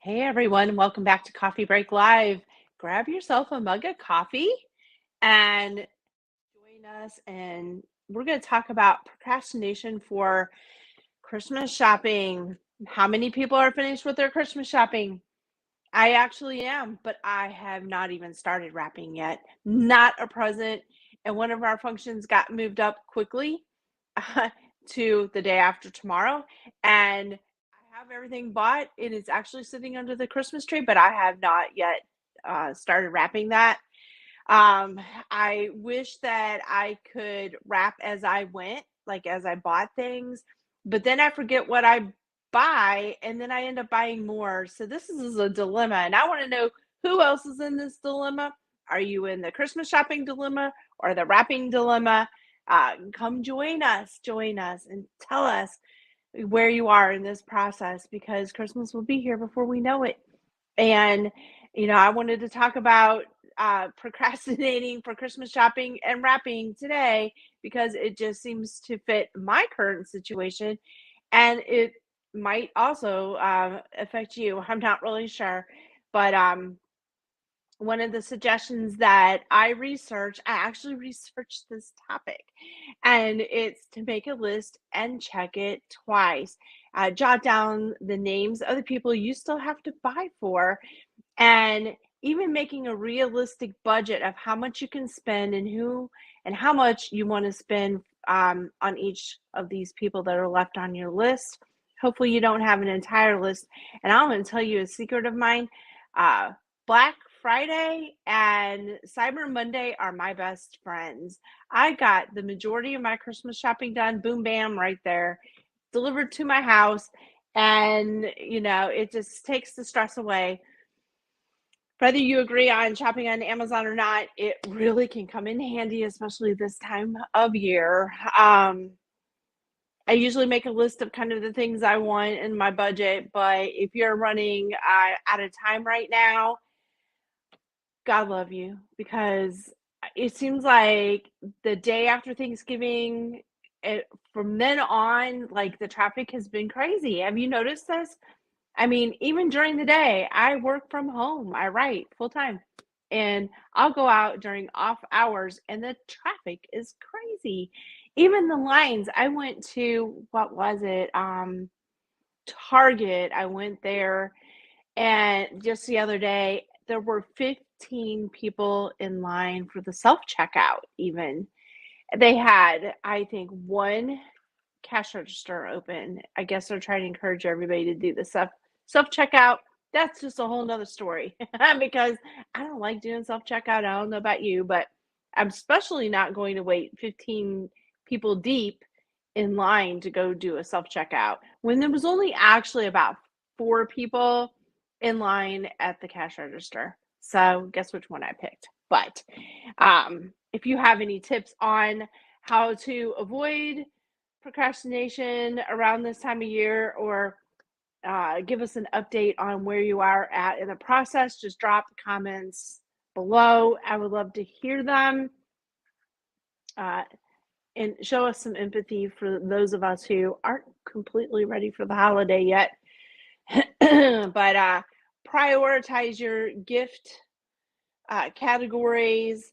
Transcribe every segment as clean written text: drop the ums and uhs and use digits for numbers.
Hey everyone, welcome back to Coffee Break Live. Grab yourself a mug of coffee and join us. And we're going to talk about procrastination for Christmas shopping. How many people are finished with their Christmas shopping? I actually am, but I have not even started wrapping yet. Not a present. And one of our functions got moved up quickly to the day after tomorrow. And I have everything bought. It is actually sitting under the Christmas tree, but I have not yet started wrapping that. Um, I wish that I could wrap as I went, like as I bought things, but then I forget what I buy and then I end up buying more. So this is a dilemma, and I want to know who else is in this dilemma. Are you in the Christmas shopping dilemma or the wrapping dilemma? Come join us, and tell us where you are in this process because Christmas will be here before we know it. And, I wanted to talk about procrastinating for Christmas shopping and wrapping today because it just seems to fit my current situation. And it might also affect you. I'm not really sure. But one of the suggestions that I actually researched this topic, and it's to make a list and check it twice. Jot down the names of the people you still have to buy for, and even making a realistic budget of how much you can spend and who and how much you want to spend on each of these people that are left on your list. Hopefully, you don't have an entire list. And I'm going to tell you a secret of mine. Uh, Black Friday and Cyber Monday are my best friends. I got the majority of my Christmas shopping done, boom, bam, right there, delivered to my house. And, it just takes the stress away. Whether you agree on shopping on Amazon or not, it really can come in handy, especially this time of year. I usually make a list of kind of the things I want in my budget, but if you're running out of time right now, God love you, because it seems like the day after Thanksgiving, from then on, like the traffic has been crazy. Have you noticed this? I mean, even during the day, I work from home. I write full time. And I'll go out during off hours and the traffic is crazy. Even the lines, I went to, what was it? Target. I went there, and just the other day there were 15 people in line for the self-checkout even. They had, I think, one cash register open. I guess they're trying to encourage everybody to do the self checkout. That's just a whole nother story because I don't like doing self checkout. I don't know about you, but I'm especially not going to wait 15 people deep in line to go do a self checkout when there was only actually about 4 people in line at the cash register. So guess which one I picked. But if you have any tips on how to avoid procrastination around this time of year, or give us an update on where you are at in the process, just drop the comments below. I would love to hear them, and show us some empathy for those of us who aren't completely ready for the holiday yet. But prioritize your gift categories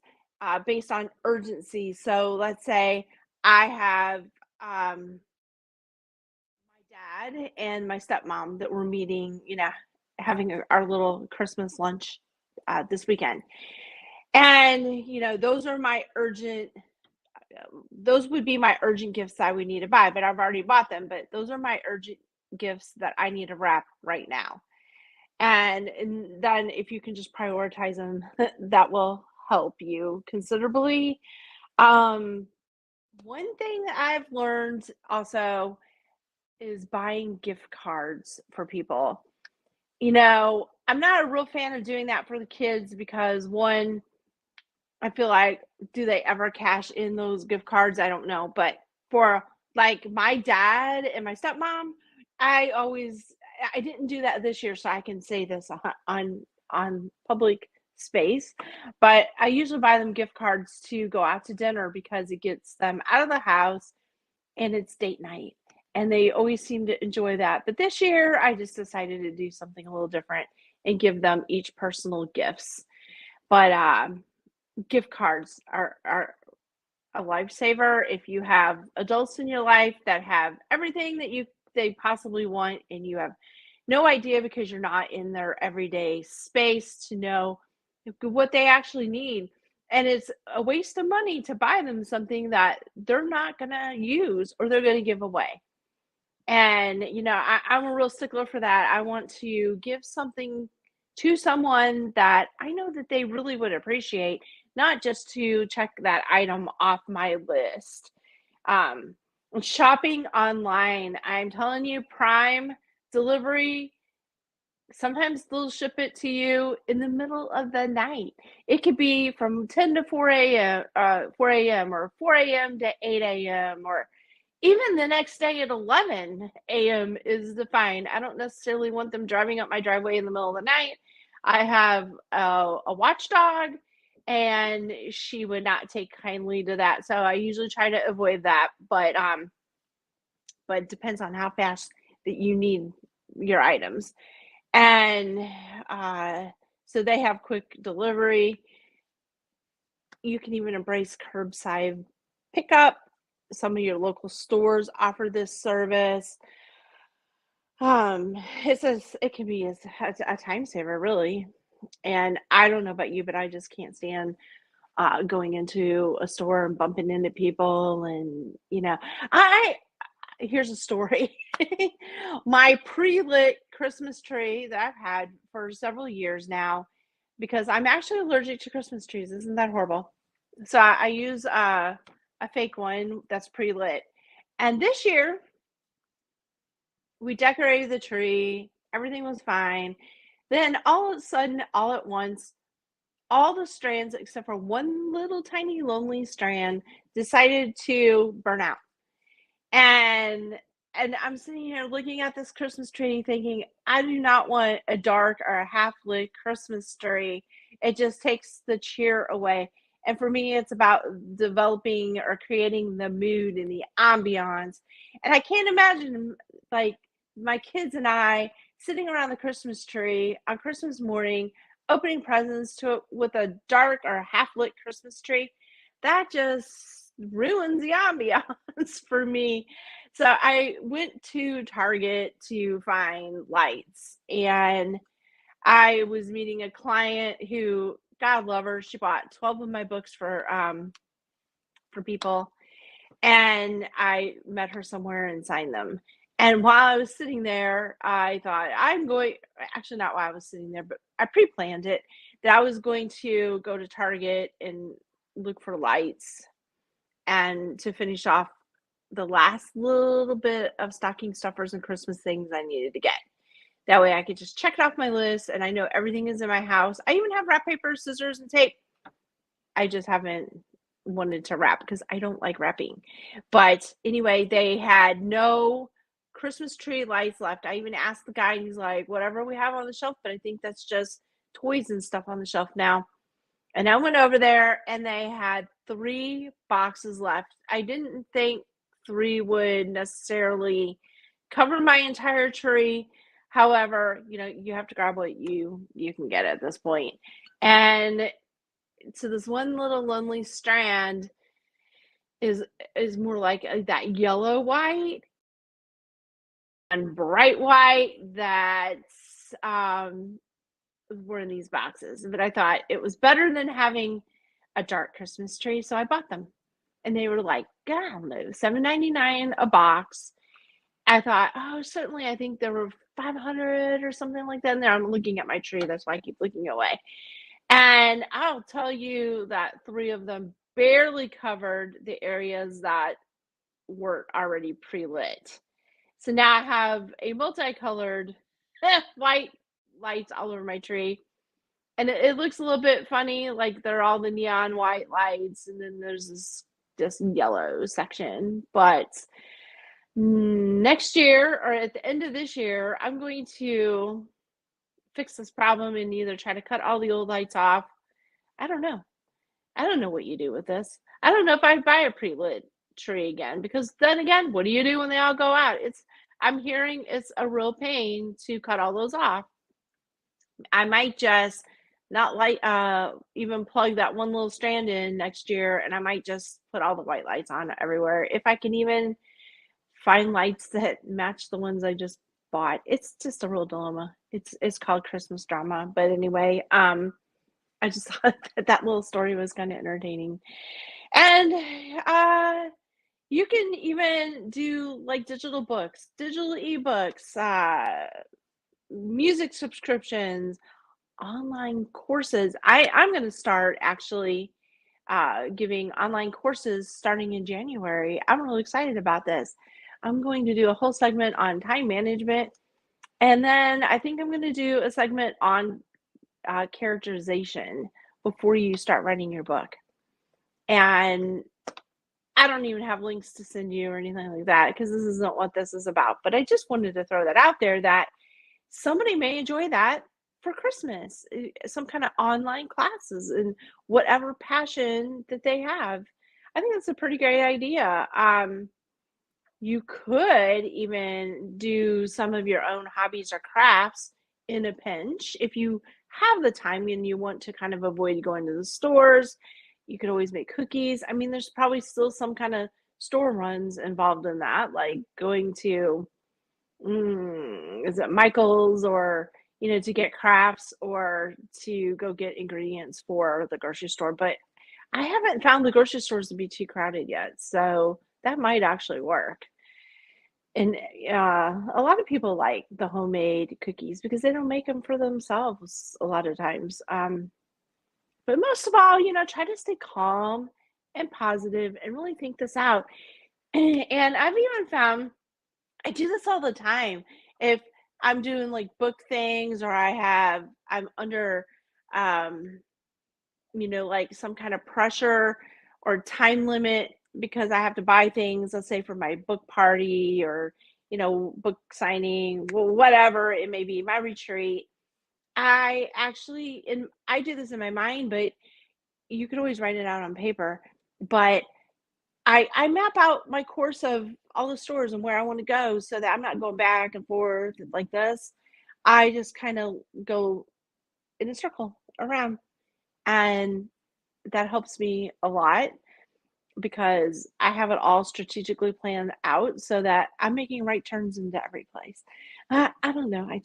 based on urgency. So let's say I have my dad and my stepmom that we're meeting, having our little Christmas lunch this weekend. And, those would be my urgent gifts I would need to buy, but I've already bought them. But those are my urgent gifts that I need to wrap right now. And then if you can just prioritize them, that will help you considerably. Um, One thing that I've learned also is buying gift cards for people. I'm not a real fan of doing that for the kids because, one, I feel like, do they ever cash in those gift cards? I don't know. But for like my dad and my stepmom, I didn't do that this year, so I can say this on public space. But I usually buy them gift cards to go out to dinner because it gets them out of the house and it's date night. and they always seem to enjoy that. But this year, I just decided to do something a little different and give them each personal gifts. But gift cards are a lifesaver if you have adults in your life that have everything that they possibly want, and you have no idea because you're not in their everyday space to know what they actually need. And it's a waste of money to buy them something that they're not going to use or they're going to give away. And, I'm a real stickler for that. I want to give something to someone that I know that they really would appreciate, not just to check that item off my list. Um, Shopping online, I'm telling you, Prime delivery, sometimes they'll ship it to you in the middle of the night. It could be from 10 to 4 a.m. or 4 a.m. to 8 a.m. or even the next day at 11 a.m. is fine. I don't necessarily want them driving up my driveway in the middle of the night. I have a watchdog, and she would not take kindly to that. So I usually try to avoid that. But it depends on how fast that you need your items. And so they have quick delivery. You can even embrace curbside pickup. Some of your local stores offer this service. It can be a time saver, really. And I don't know about you, but I just can't stand going into a store and bumping into people. And I here's a story. My pre-lit Christmas tree that I've had for several years now, because I'm actually allergic to Christmas trees. Isn't that horrible? So I use a fake one that's pre-lit. And this year, we decorated the tree. Everything was fine. Then all of a sudden, all at once, all the strands except for one little tiny lonely strand decided to burn out. And I'm sitting here looking at this Christmas tree thinking, I do not want a dark or a half lit Christmas tree. It just takes the cheer away. And for me, it's about developing or creating the mood and the ambiance. And I can't imagine, like, my kids and I sitting around the Christmas tree on Christmas morning, opening presents to it with a dark or half lit Christmas tree. That just ruins the ambiance for me. So I went to Target to find lights, and I was meeting a client who, God love her, she bought 12 of my books for people, and I met her somewhere and signed them. And while I was sitting there, I thought actually not while I was sitting there, but I pre-planned it that I was going to go to Target and look for lights and to finish off the last little bit of stocking stuffers and Christmas things I needed to get. That way I could just check it off my list and I know everything is in my house. I even have wrap paper, scissors, and tape. I just haven't wanted to wrap because I don't like wrapping. But anyway, they had no Christmas tree lights left. I even asked the guy, and he's like, whatever we have on the shelf, but I think that's just toys and stuff on the shelf now. And I went over there and they had 3 boxes left. I didn't think 3 would necessarily cover my entire tree. However, you have to grab what you can get at this point. And so this one little lonely strand is more like that yellow white and bright white that's were in these boxes. But I thought it was better than having a dark Christmas tree, so I bought them. And they were like, God, I don't know, $7.99 a box. I thought, oh, certainly, I think there were 500 or something like that in there. I'm looking at my tree, that's why I keep looking away. And I'll tell you that 3 of them barely covered the areas that were already pre-lit. So now I have a multicolored white lights all over my tree. And it looks a little bit funny, like they're all the neon white lights, and then there's this yellow section. But next year or at the end of this year, I'm going to fix this problem and either try to cut all the old lights off. I don't know. I don't know what you do with this. I don't know if I'd buy a pre-lit tree again, because then again, what do you do when they all go out? I'm hearing it's a real pain to cut all those off. I might just not light even plug that one little strand in next year, and I might just put all the white lights on everywhere. If I can even find lights that match the ones I just bought. It's just a real dilemma. It's called Christmas drama. But anyway, I just thought that that little story was kind of entertaining. And you can even do like digital books, digital ebooks, music subscriptions, online courses. I'm going to start actually giving online courses starting in January. I'm really excited about this. I'm going to do a whole segment on time management. And then I think I'm going to do a segment on characterization before you start writing your book. And I don't even have links to send you or anything like that because this isn't what this is about. But I just wanted to throw that out there that somebody may enjoy that for Christmas, some kind of online classes and whatever passion that they have. I think that's a pretty great idea. You could even do some of your own hobbies or crafts in a pinch if you have the time and you want to kind of avoid going to the stores. You could always make cookies. I mean, there's probably still some kind of store runs involved in that, like going to is it Michael's or to get crafts or to go get ingredients for the grocery store. But I haven't found the grocery stores to be too crowded yet, so that might actually work. And a lot of people like the homemade cookies because they don't make them for themselves a lot of times. But most of all, try to stay calm and positive and really think this out. And I've even found I do this all the time. If I'm doing like book things or I'm under um like some kind of pressure or time limit because I have to buy things, let's say for my book party or book signing, whatever it may be, my retreat. I do this in my mind, but you could always write it out on paper. But I map out my course of all the stores and where I want to go so that I'm not going back and forth like this. I just kind of go in a circle around, and that helps me a lot because I have it all strategically planned out so that I'm making right turns into every place. I don't know. I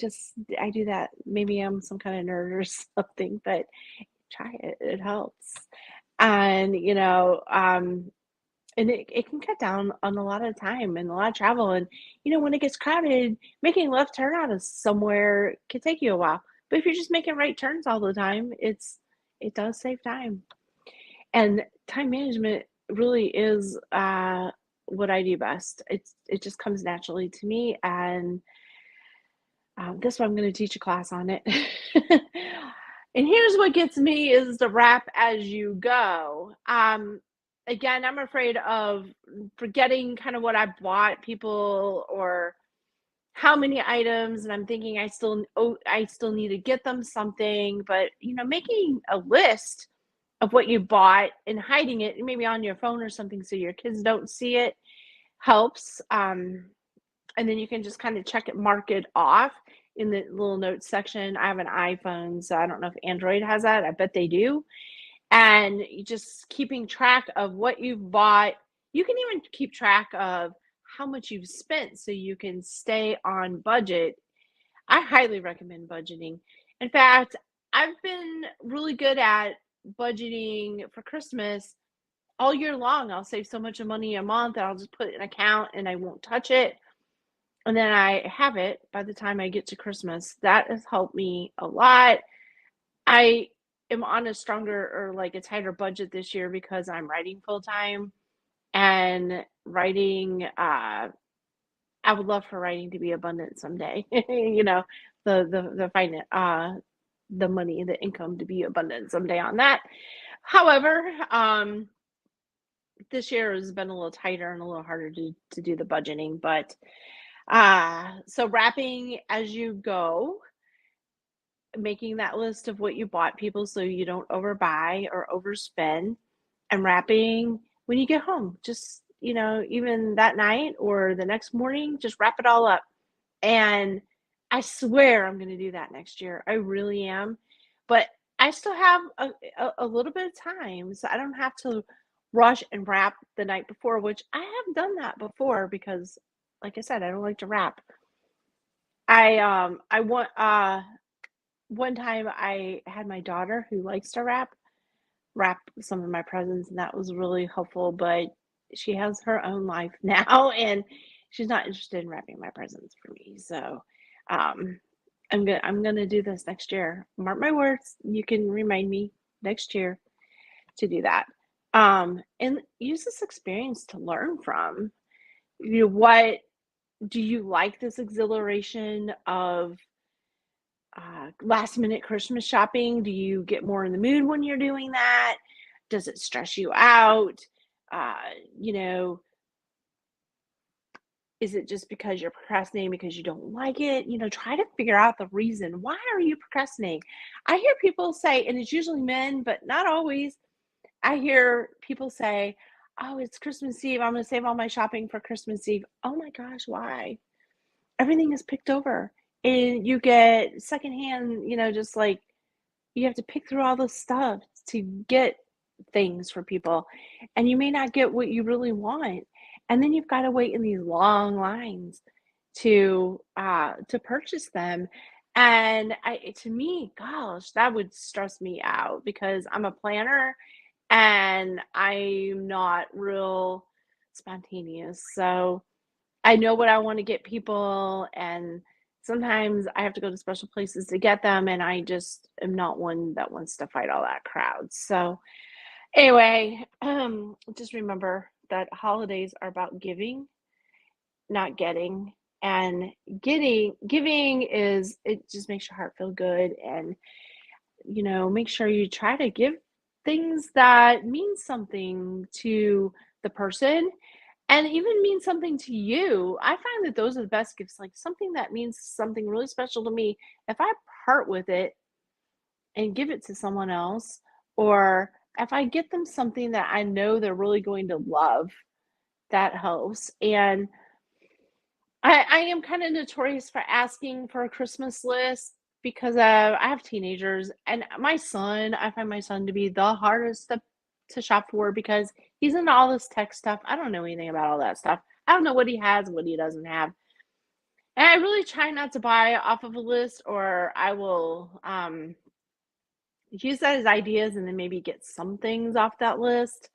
do that. Maybe I'm some kind of nerd or something, but try it. It helps. And and it can cut down on a lot of time and a lot of travel. And, when it gets crowded, making a left turn out of somewhere can take you a while. But if you're just making right turns all the time, it does save time. And time management really is what I do best. It just comes naturally to me. And this one I'm going to teach a class on it. And here's what gets me is the wrap as you go. Again, I'm afraid of forgetting kind of what I bought people or how many items, and I'm thinking I still need to get them something. But making a list of what you bought and hiding it, maybe on your phone or something, so your kids don't see it, helps. And then you can just kind of check it, mark it off in the little notes section. I have an iPhone, so I don't know if Android has that. I bet they do. And you just keeping track of what you've bought. You can even keep track of how much you've spent so you can stay on budget. I highly recommend budgeting. In fact, I've been really good at budgeting for Christmas all year long. I'll save so much money a month that I'll just put it in an account and I won't touch it. And then I have it by the time I get to Christmas. That has helped me a lot. I am on a stronger or like a tighter budget this year because I'm writing full time and writing. I would love for writing to be abundant someday. The money, the income to be abundant someday on that. However, this year has been a little tighter and a little harder to do the budgeting. But so wrapping as you go, making that list of what you bought people so you don't overbuy or overspend, and wrapping when you get home. Just even that night or the next morning, just wrap it all up. And I swear I'm gonna do that next year. I really am. But I still have a little bit of time, so I don't have to rush and wrap the night before, which I have done that before because, like I said, I don't like to wrap. I want one time I had my daughter who likes to wrap some of my presents, and that was really helpful, but she has her own life now, and she's not interested in wrapping my presents for me, so, um, I'm gonna do this next year. Mark my words, you can remind me next year to do that, and use this experience to learn from. What do you like this exhilaration of last minute Christmas shopping? Do you get more in the mood when you're doing that? Does it stress you out? Uh, you know, is it just because you're procrastinating because you don't like it? Try to figure out the reason. Why are you procrastinating? I hear people say, and it's usually men, but not always. I hear people say, "Oh, it's Christmas Eve. I'm going to save all my shopping for Christmas Eve." Oh my gosh, why? Everything is picked over. And you get secondhand, just like you have to pick through all this stuff to get things for people, and you may not get what you really want, and then you've gotta wait in these long lines to purchase them, and to me, gosh, that would stress me out because I'm a planner and I'm not real spontaneous, so I know what I wanna get people, and sometimes I have to go to special places to get them, and I just am not one that wants to fight all that crowd. So, anyway, just remember that holidays are about giving, not getting, and giving is it just makes your heart feel good, and, make sure you try to give things that mean something to the person and even mean something to you. I find that those are the best gifts, like something that means something really special to me. If I part with it and give it to someone else, or if I get them something that I know they're really going to love, that helps. And I am kind of notorious for asking for a Christmas list because I have teenagers, and I find my son to be the hardest to shop for because he's into all this tech stuff. I don't know anything about all that stuff. I don't know what he has, what he doesn't have. And I really try not to buy off of a list, or I will use that as ideas and then maybe get some things off that list.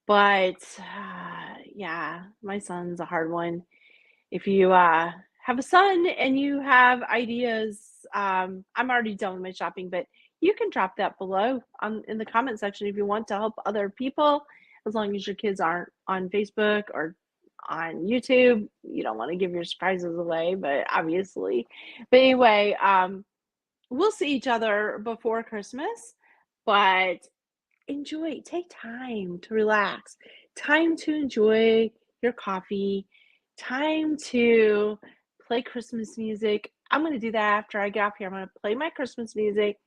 But yeah, my son's a hard one. If you have a son and you have ideas, I'm already done with my shopping, but you can drop that below in the comment section if you want to help other people, as long as your kids aren't on Facebook or on YouTube. You don't want to give your surprises away, but obviously. But anyway, we'll see each other before Christmas, but take time to relax, time to enjoy your coffee, time to play Christmas music. I'm going to do that after I get off here. I'm going to play my Christmas music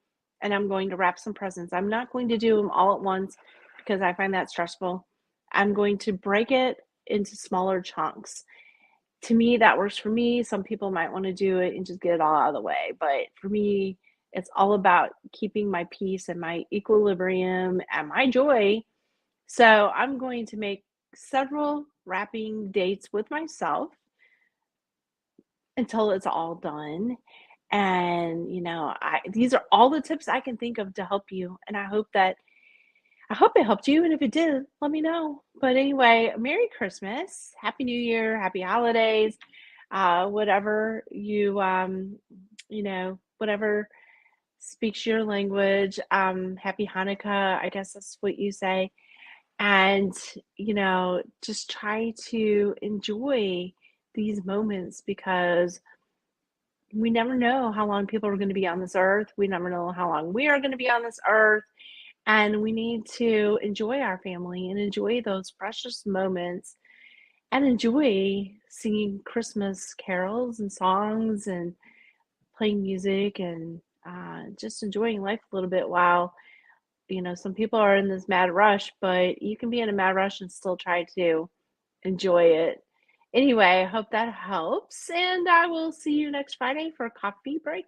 and I'm going to wrap some presents. I'm not going to do them all at once because I find that stressful. I'm going to break it into smaller chunks. To me, that works for me. Some people might want to do it and just get it all out of the way. But for me, it's all about keeping my peace and my equilibrium and my joy. So I'm going to make several wrapping dates with myself until it's all done. And these are all the tips I can think of to help you. And I hope it helped you. And if it did, let me know. But anyway, Merry Christmas, Happy New Year, Happy Holidays, whatever whatever speaks your language. Happy Hanukkah, I guess that's what you say. And, just try to enjoy these moments because we never know how long people are going to be on this earth. We never know how long we are going to be on this earth. And we need to enjoy our family and enjoy those precious moments and enjoy singing Christmas carols and songs and playing music and just enjoying life a little bit while some people are in this mad rush, but you can be in a mad rush and still try to enjoy it. Anyway, I hope that helps, and I will see you next Friday for Coffee Break